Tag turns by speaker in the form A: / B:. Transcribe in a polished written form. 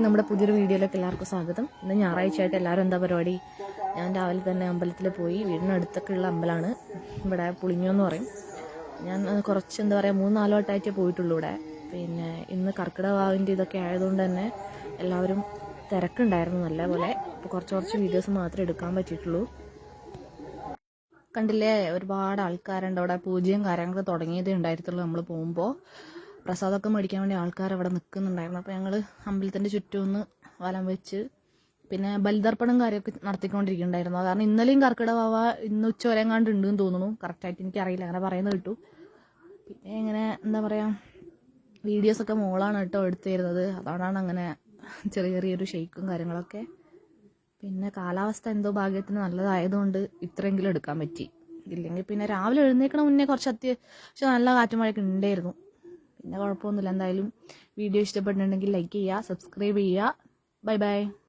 A: നമ്മുടെ പുതിയൊരു വീഡിയോയിലേക്ക് എല്ലാവർക്കും സ്വാഗതം. ഇന്ന് ഞായറാഴ്ചയായിട്ട് എല്ലാവരും എന്താ പരിപാടി? ഞാൻ രാവിലെ തന്നെ അമ്പലത്തിൽ പോയി. വീടിനടുത്തൊക്കെ ഉള്ള അമ്പലമാണ് ഇവിടെ, പുളിഞ്ഞോന്ന് പറയും. ഞാൻ കുറച്ച് എന്താ പറയുക 3-4 വട്ടമായിട്ടേ പോയിട്ടുള്ളൂ ഇവിടെ. പിന്നെ ഇന്ന് കർക്കിടക വാവിൻ്റെ ഇതൊക്കെ ആയതുകൊണ്ട് തന്നെ എല്ലാവരും തിരക്കുണ്ടായിരുന്നു നല്ലപോലെ. അപ്പോൾ കുറച്ച് വീഡിയോസ് മാത്രമേ എടുക്കാൻ പറ്റിയിട്ടുള്ളൂ. കണ്ടില്ലേ, ഒരുപാട് ആൾക്കാരുണ്ട് അവിടെ. പൂജയും കാര്യങ്ങളൊക്കെ തുടങ്ങിയതേ ഉണ്ടായിരുന്നുള്ളൂ. നമ്മൾ പോകുമ്പോൾ പ്രസാദമൊക്കെ മേടിക്കാൻ വേണ്ടി ആൾക്കാർ അവിടെ നിൽക്കുന്നുണ്ടായിരുന്നു. അപ്പോൾ ഞങ്ങൾ അമ്പലത്തിൻ്റെ ചുറ്റും ഒന്ന് വലം വെച്ച് പിന്നെ ബലിതർപ്പണം കാര്യമൊക്കെ നടത്തിക്കൊണ്ടിരിക്കുന്നുണ്ടായിരുന്നു. കാരണം ഇന്നലെയും കർക്കിടക വാവ ഇന്ന് ഉച്ച വരെ എങ്ങാണ്ട് ഉണ്ടെന്ന് തോന്നുന്നു. കറക്റ്റായിട്ട് എനിക്കറിയില്ല, അങ്ങനെ പറയുന്നത് കിട്ടു. പിന്നെ ഇങ്ങനെ എന്താ പറയുക, വീഡിയോസൊക്കെ മോളാണ് കേട്ടോ എടുത്തു തരുന്നത്. അതുകൊണ്ടാണ് അങ്ങനെ ചെറിയൊരു ഷെയ്ക്കും കാര്യങ്ങളൊക്കെ. പിന്നെ കാലാവസ്ഥ എന്തോ ഭാഗ്യത്തിന് നല്ലതായതുകൊണ്ട് ഇത്രയെങ്കിലും എടുക്കാൻ പറ്റി. ഇല്ലെങ്കിൽ പിന്നെ രാവിലെ എഴുന്നേൽക്കണ മുന്നേ കുറച്ച് അത്യാവശ്യം നല്ല കാറ്റും മഴയൊക്കെ ഉണ്ടായിരുന്നു. പിന്നെ കുഴപ്പമൊന്നുമില്ല. എന്തായാലും വീഡിയോ ഇഷ്ടപ്പെട്ടിട്ടുണ്ടെങ്കിൽ ലൈക്ക് ചെയ്യുക, സബ്സ്ക്രൈബ് ചെയ്യുക. Bye bye.